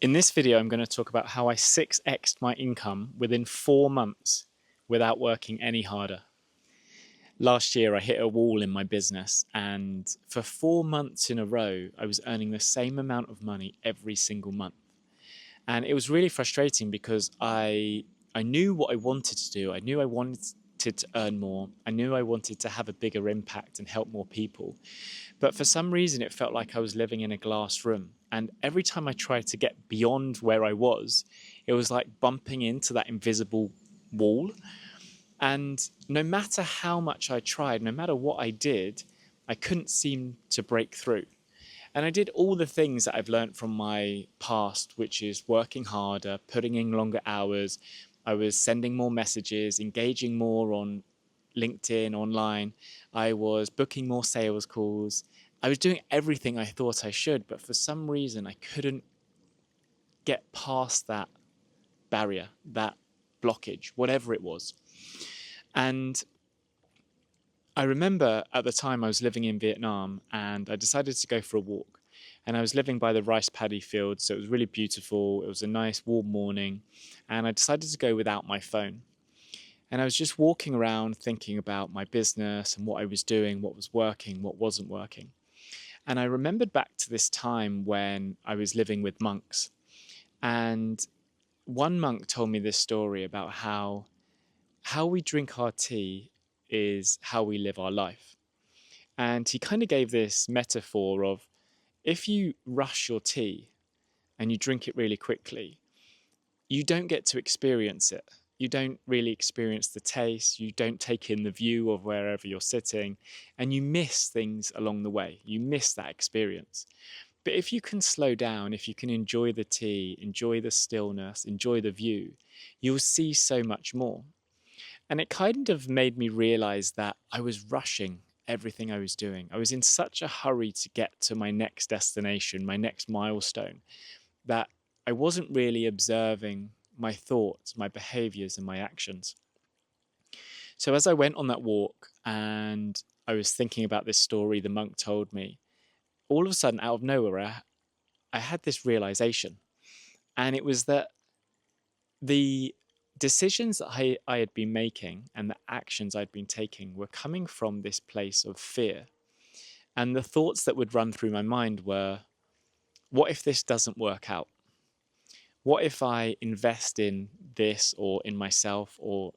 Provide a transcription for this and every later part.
In this video, I'm going to talk about how I 6x'd my income within 4 months without working any harder. Last year, I hit a wall in my business, and for 4 months in a row, I was earning the same amount of money every single month. And it was really frustrating because I knew what I wanted to do. I knew I wanted to earn more. I knew I wanted to have a bigger impact and help more people. But for some reason, it felt like I was living in a glass room. And every time I tried to get beyond where I was, it was like bumping into that invisible wall. And no matter how much I tried, no matter what I did, I couldn't seem to break through. And I did all the things that I've learned from my past, which is working harder, putting in longer hours. I was sending more messages, engaging more on LinkedIn, online. I was booking more sales calls. I was doing everything I thought I should, but for some reason I couldn't get past that barrier, that blockage, whatever it was. And I remember at the time I was living in Vietnam and I decided to go for a walk. And I was living by the rice paddy field, so it was really beautiful. It was a nice warm morning. And I decided to go without my phone. And I was just walking around thinking about my business and what I was doing, what was working, what wasn't working. And I remembered back to this time when I was living with monks. And one monk told me this story about how we drink our tea is how we live our life. And he kind of gave this metaphor of if you rush your tea and you drink it really quickly, you don't get to experience it. You don't really experience the taste. You don't take in the view of wherever you're sitting, and you miss things along the way. You miss that experience. But if you can slow down, if you can enjoy the tea, enjoy the stillness, enjoy the view, you'll see so much more. And it kind of made me realize that I was rushing everything I was doing. I was in such a hurry to get to my next destination, my next milestone, that I wasn't really observing my thoughts, my behaviors, and my actions. So as I went on that walk and I was thinking about this story the monk told me, all of a sudden, out of nowhere, I had this realization. And it was that the decisions that I had been making and the actions I'd been taking were coming from this place of fear. And the thoughts that would run through my mind were, what if this doesn't work out? What if I invest in this or in myself or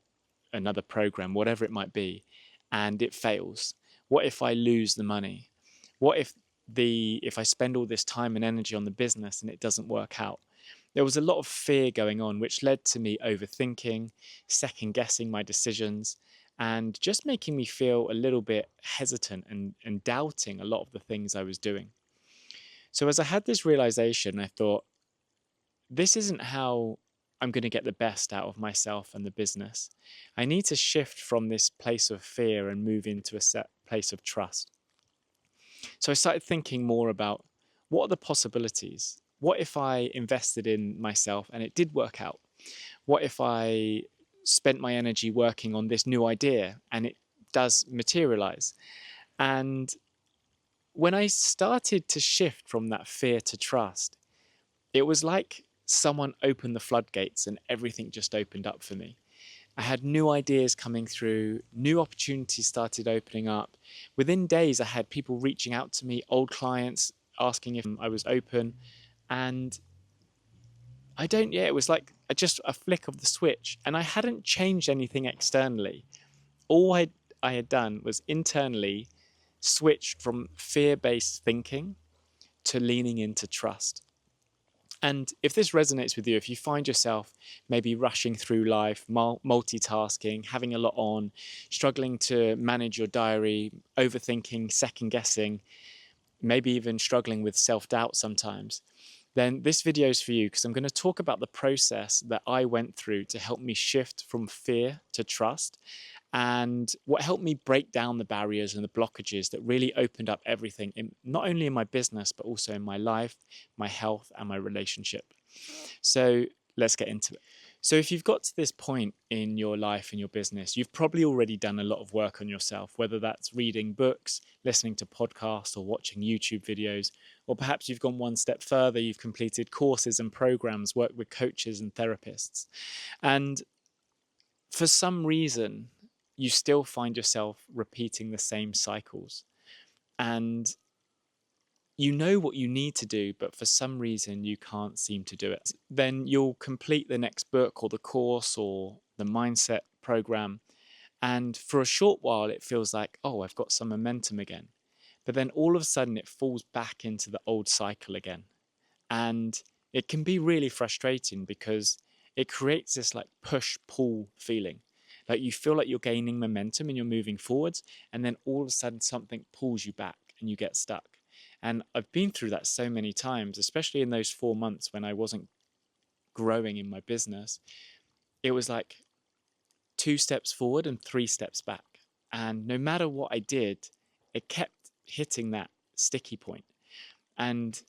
another program, whatever it might be, and it fails? What if I lose the money? What if I spend all this time and energy on the business and it doesn't work out? There was a lot of fear going on, which led to me overthinking, second guessing my decisions, and just making me feel a little bit hesitant and doubting a lot of the things I was doing. So as I had this realization, I thought, this isn't how I'm going to get the best out of myself and the business. I need to shift from this place of fear and move into a set place of trust. So I started thinking more about what are the possibilities? What if I invested in myself and it did work out? What if I spent my energy working on this new idea and it does materialize? And when I started to shift from that fear to trust, it was like someone opened the floodgates and everything just opened up for me. I had new ideas coming through, new opportunities started opening up. Within days, I had people reaching out to me, old clients asking if I was open. And it was like just a flick of the switch. And I hadn't changed anything externally. All I had done was internally switched from fear-based thinking to leaning into trust. And if this resonates with you, if you find yourself maybe rushing through life, multitasking, having a lot on, struggling to manage your diary, overthinking, second guessing, maybe even struggling with self-doubt sometimes, then this video is for you, because I'm going to talk about the process that I went through to help me shift from fear to trust, and what helped me break down the barriers and the blockages that really opened up everything, not only in my business, but also in my life, my health, and my relationship. So let's get into it. So if you've got to this point in your life and your business, you've probably already done a lot of work on yourself, whether that's reading books, listening to podcasts, or watching YouTube videos, or perhaps you've gone one step further, you've completed courses and programs, worked with coaches and therapists. And for some reason, you still find yourself repeating the same cycles. And you know what you need to do, but for some reason you can't seem to do it. Then you'll complete the next book or the course or the mindset program. And for a short while, it feels like, oh, I've got some momentum again. But then all of a sudden, it falls back into the old cycle again. And it can be really frustrating because it creates this like push pull feeling. Like you feel like you're gaining momentum and you're moving forwards. And then all of a sudden, something pulls you back and you get stuck. And I've been through that so many times, especially in those 4 months when I wasn't growing in my business. It was like 2 steps forward and 3 steps back. And no matter what I did, it kept hitting that sticky point. And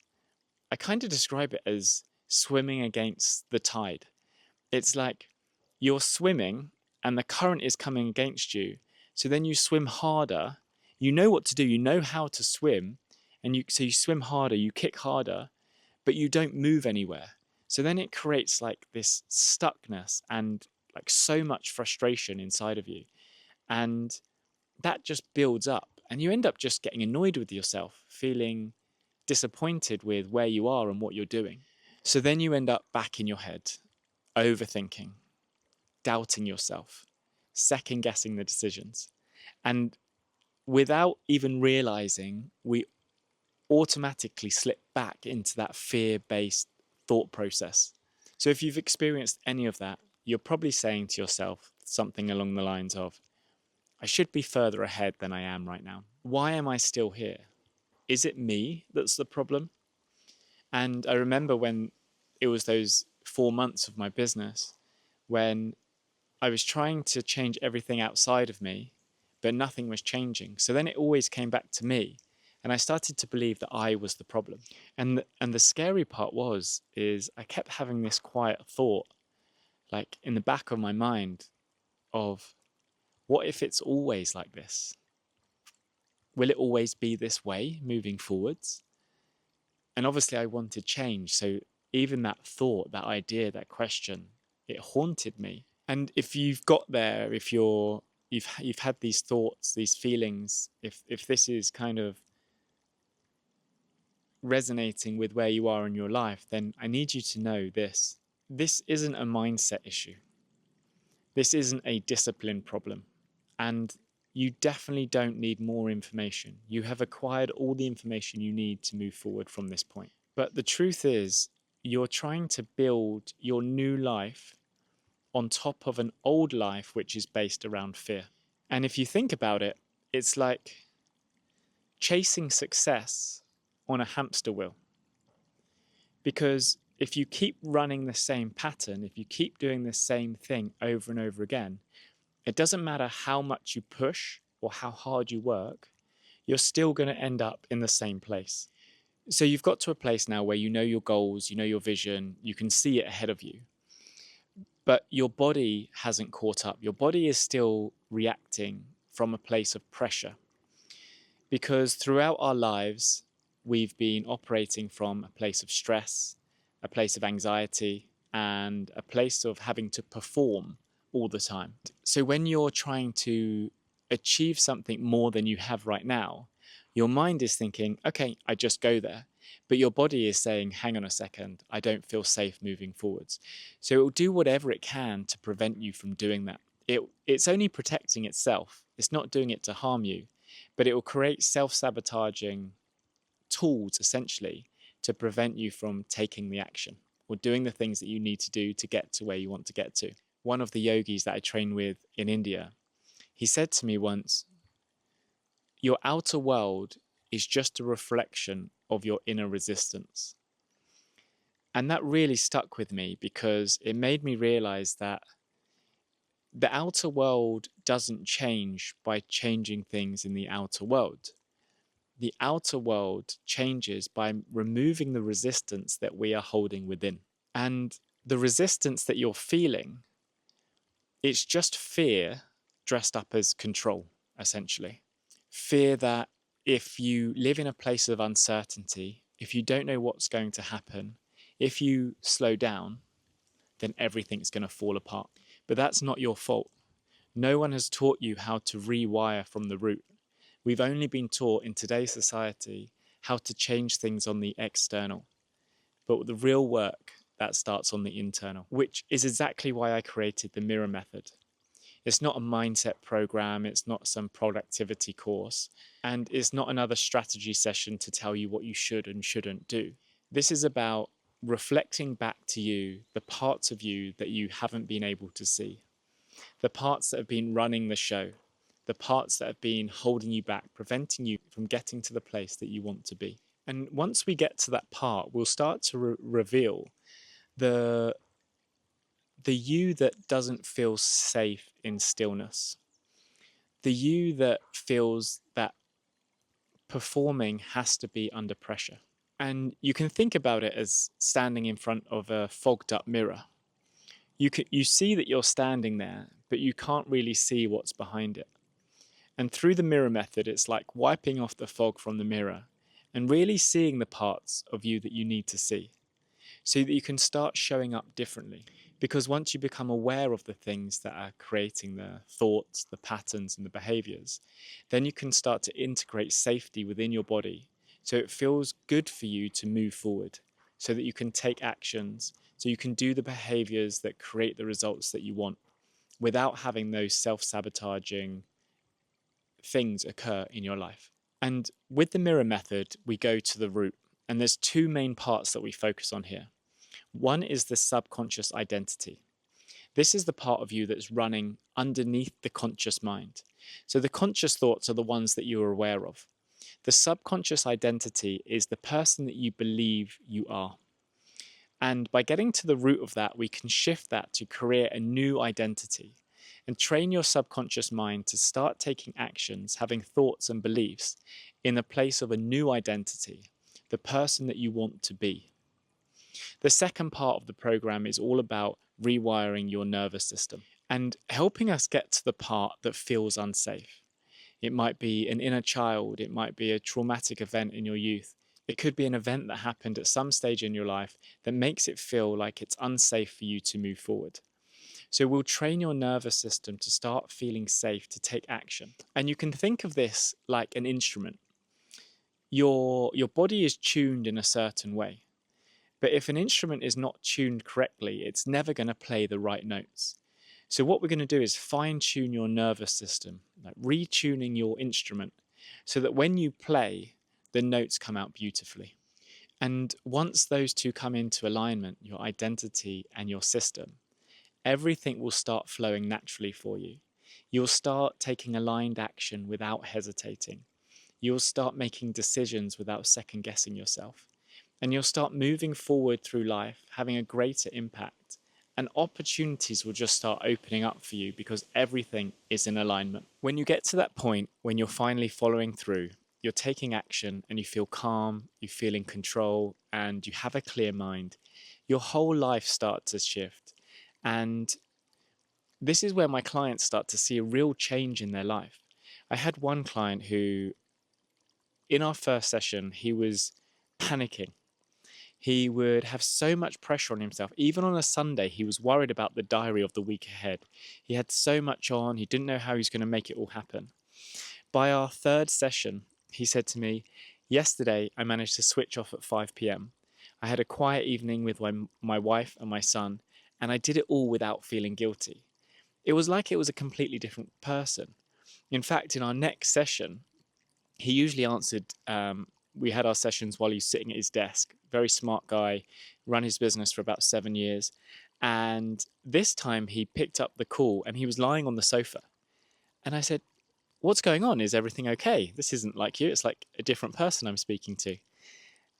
I kind of describe it as swimming against the tide. It's like you're swimming and the current is coming against you. So then you swim harder. You know what to do. You know how to swim. And so you swim harder, you kick harder, but you don't move anywhere. So then it creates like this stuckness and like so much frustration inside of you. And that just builds up. And you end up just getting annoyed with yourself, feeling disappointed with where you are and what you're doing. So then you end up back in your head, overthinking, doubting yourself, second guessing the decisions. And without even realizing, we automatically slip back into that fear-based thought process. So if you've experienced any of that, you're probably saying to yourself something along the lines of, I should be further ahead than I am right now. Why am I still here? Is it me that's the problem? And I remember when it was those 4 months of my business when I was trying to change everything outside of me, but nothing was changing. So then it always came back to me. And I started to believe that I was the problem. And the scary part is I kept having this quiet thought, like in the back of my mind of, what if it's always like this? Will it always be this way moving forwards? And obviously I wanted change. So even that thought, that idea, that question, it haunted me. And if you've got there, if you've had these thoughts, these feelings, if this is kind of resonating with where you are in your life, then I need you to know this. This isn't a mindset issue. This isn't a discipline problem. And you definitely don't need more information. You have acquired all the information you need to move forward from this point. But the truth is, you're trying to build your new life on top of an old life which is based around fear. And if you think about it, it's like chasing success on a hamster wheel. Because if you keep running the same pattern, if you keep doing the same thing over and over again, it doesn't matter how much you push or how hard you work, you're still going to end up in the same place. So you've got to a place now where you know your goals, you know your vision, you can see it ahead of you. But your body hasn't caught up. Your body is still reacting from a place of pressure. Because throughout our lives, we've been operating from a place of stress, a place of anxiety, and a place of having to perform all the time. So when you're trying to achieve something more than you have right now, your mind is thinking, okay, I just go there. But your body is saying, hang on a second, I don't feel safe moving forwards. So it will do whatever it can to prevent you from doing that. It's only protecting itself. It's not doing it to harm you, but it will create self-sabotaging tools essentially to prevent you from taking the action or doing the things that you need to do to get to where you want to get to. One of the yogis that I train with in India, he said to me once, your outer world is just a reflection of your inner resistance. And that really stuck with me because it made me realize that the outer world doesn't change by changing things in the outer world. The outer world changes by removing the resistance that we are holding within. And the resistance that you're feeling, it's just fear dressed up as control, essentially. Fear that if you live in a place of uncertainty, if you don't know what's going to happen, if you slow down, then everything's going to fall apart. But that's not your fault. No one has taught you how to rewire from the root. We've only been taught in today's society how to change things on the external. But the real work, that starts on the internal, which is exactly why I created the mirror method. It's not a mindset program, it's not some productivity course, and it's not another strategy session to tell you what you should and shouldn't do. This is about reflecting back to you the parts of you that you haven't been able to see, the parts that have been running the show, the parts that have been holding you back, preventing you from getting to the place that you want to be. And once we get to that part, we'll start to reveal the you that doesn't feel safe in stillness, the you that feels that performing has to be under pressure. And you can think about it as standing in front of a fogged up mirror. You see that you're standing there, but you can't really see what's behind it. And through the mirror method, it's like wiping off the fog from the mirror and really seeing the parts of you that you need to see, so that you can start showing up differently. Because once you become aware of the things that are creating the thoughts, the patterns, and the behaviors, then you can start to integrate safety within your body, so it feels good for you to move forward, so that you can take actions, so you can do the behaviors that create the results that you want without having those self-sabotaging things occur in your life. And with the mirror method, we go to the root. And there's two main parts that we focus on here. One is the subconscious identity. This is the part of you that's running underneath the conscious mind. So the conscious thoughts are the ones that you are aware of. The subconscious identity is the person that you believe you are. And by getting to the root of that, we can shift that to create a new identity and train your subconscious mind to start taking actions, having thoughts and beliefs in the place of a new identity, the person that you want to be. The second part of the program is all about rewiring your nervous system and helping us get to the part that feels unsafe. It might be an inner child, it might be a traumatic event in your youth. It could be an event that happened at some stage in your life that makes it feel like it's unsafe for you to move forward. So we'll train your nervous system to start feeling safe to take action. And you can think of this like an instrument. Your body is tuned in a certain way. But if an instrument is not tuned correctly, it's never going to play the right notes. So what we're going to do is fine-tune your nervous system, like retuning your instrument, so that when you play, the notes come out beautifully. And once those two come into alignment, your identity and your system, everything will start flowing naturally for you. You'll start taking aligned action without hesitating. You'll start making decisions without second-guessing yourself. And you'll start moving forward through life, having a greater impact. And opportunities will just start opening up for you because everything is in alignment. When you get to that point, when you're finally following through, you're taking action and you feel calm, you feel in control, and you have a clear mind, your whole life starts to shift. And this is where my clients start to see a real change in their life. I had one client who, in our first session, he was panicking. He would have so much pressure on himself. Even on a Sunday, he was worried about the diary of the week ahead. He had so much on, he didn't know how he was going to make it all happen. By our third session, he said to me, "Yesterday, I managed to switch off at 5 p.m. I had a quiet evening with my wife and my son, and I did it all without feeling guilty." It was like it was a completely different person. In fact, in our next session, he usually answered, we had our sessions while he's sitting at his desk. Very smart guy, run his business for about 7 years. And this time he picked up the call and he was lying on the sofa. And I said, "What's going on? Is everything okay? This isn't like you. It's like a different person I'm speaking to."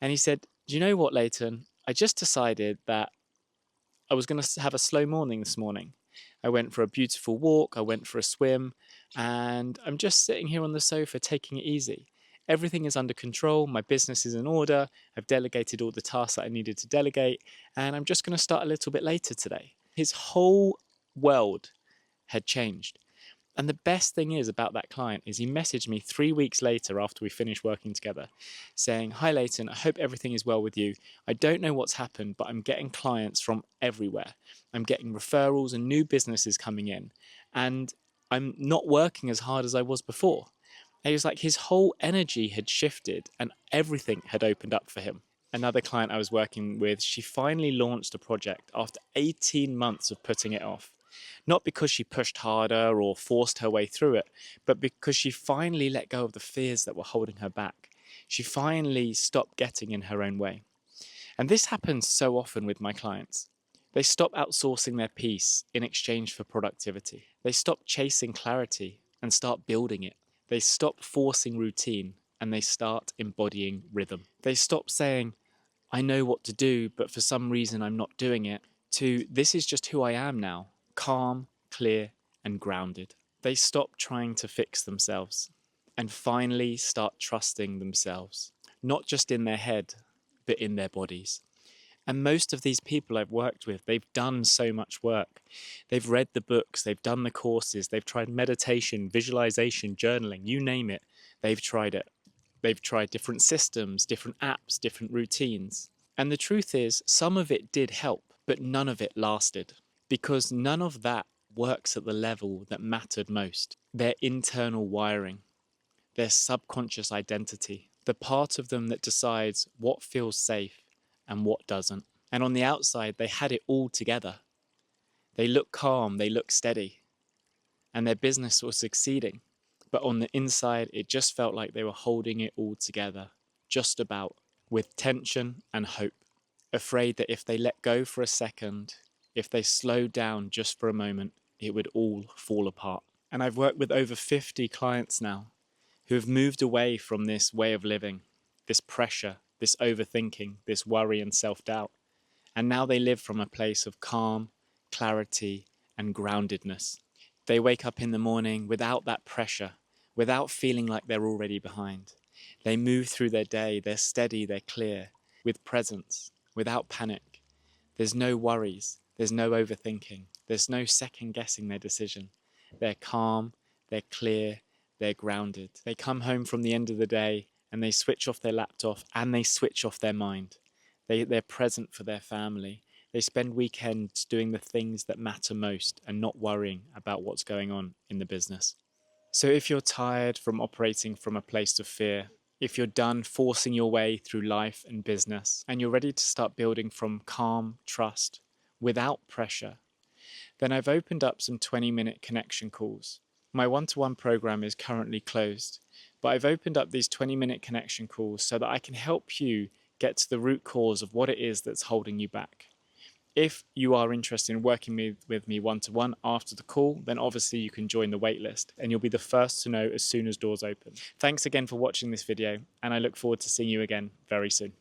And he said, "Do you know what, Leighton? I just decided that I was going to have a slow morning this morning. I went for a beautiful walk. I went for a swim. And I'm just sitting here on the sofa taking it easy. everything is under control, my business is in order, I've delegated all the tasks that I needed to delegate, and I'm just going to start a little bit later today. His whole world had changed. And the best thing is about that client is he messaged me 3 weeks later after we finished working together saying, "Hi Leighton, I hope everything is well with you. I don't know what's happened, but I'm getting clients from everywhere. I'm getting referrals and new businesses coming in, and I'm not working as hard as I was before." And he was like, his whole energy had shifted and everything had opened up for him. Another client I was working with, she finally launched a project after 18 months of putting it off. Not because she pushed harder or forced her way through it, but because she finally let go of the fears that were holding her back. She finally stopped getting in her own way. And this happens so often with my clients. They stop outsourcing their peace in exchange for productivity. They stop chasing clarity and start building it. They stop forcing routine and they start embodying rhythm. They stop saying, "I know what to do, but for some reason I'm not doing it," to "this is just who I am now, calm, clear, and grounded." They stop trying to fix themselves and finally start trusting themselves, not just in their head, but in their bodies. And most of these people I've worked with, they've done so much work. They've read the books, they've done the courses, they've tried meditation, visualization, journaling, you name it, they've tried it. They've tried different systems, different apps, different routines. And the truth is, some of it did help, but none of it lasted. Because none of that works at the level that mattered most. Their internal wiring, their subconscious identity, the part of them that decides what feels safe and what doesn't. And on the outside, they had it all together. They looked calm, they looked steady, and their business was succeeding. But on the inside, it just felt like they were holding it all together, just about, with tension and hope, afraid that if they let go for a second, if they slowed down just for a moment, it would all fall apart. And I've worked with over 50 clients now who have moved away from this way of living, this pressure, this overthinking, this worry and self-doubt. And now they live from a place of calm, clarity, and groundedness. They wake up in the morning without that pressure, without feeling like they're already behind. They move through their day, they're steady, they're clear, with presence, without panic. There's no worries, there's no overthinking, there's no second guessing their decision. They're calm, they're clear, they're grounded. They come home from the end of the day and they switch off their laptop and they switch off their mind. They're present for their family. They spend weekends doing the things that matter most and not worrying about what's going on in the business. So if you're tired from operating from a place of fear, if you're done forcing your way through life and business, and you're ready to start building from calm trust without pressure, then I've opened up some 20-minute connection calls. My one-to-one program is currently closed, but I've opened up these 20-minute connection calls so that I can help you get to the root cause of what it is that's holding you back. If you are interested in working with me one-to-one after the call, then obviously you can join the waitlist and you'll be the first to know as soon as doors open. Thanks again for watching this video, and I look forward to seeing you again very soon.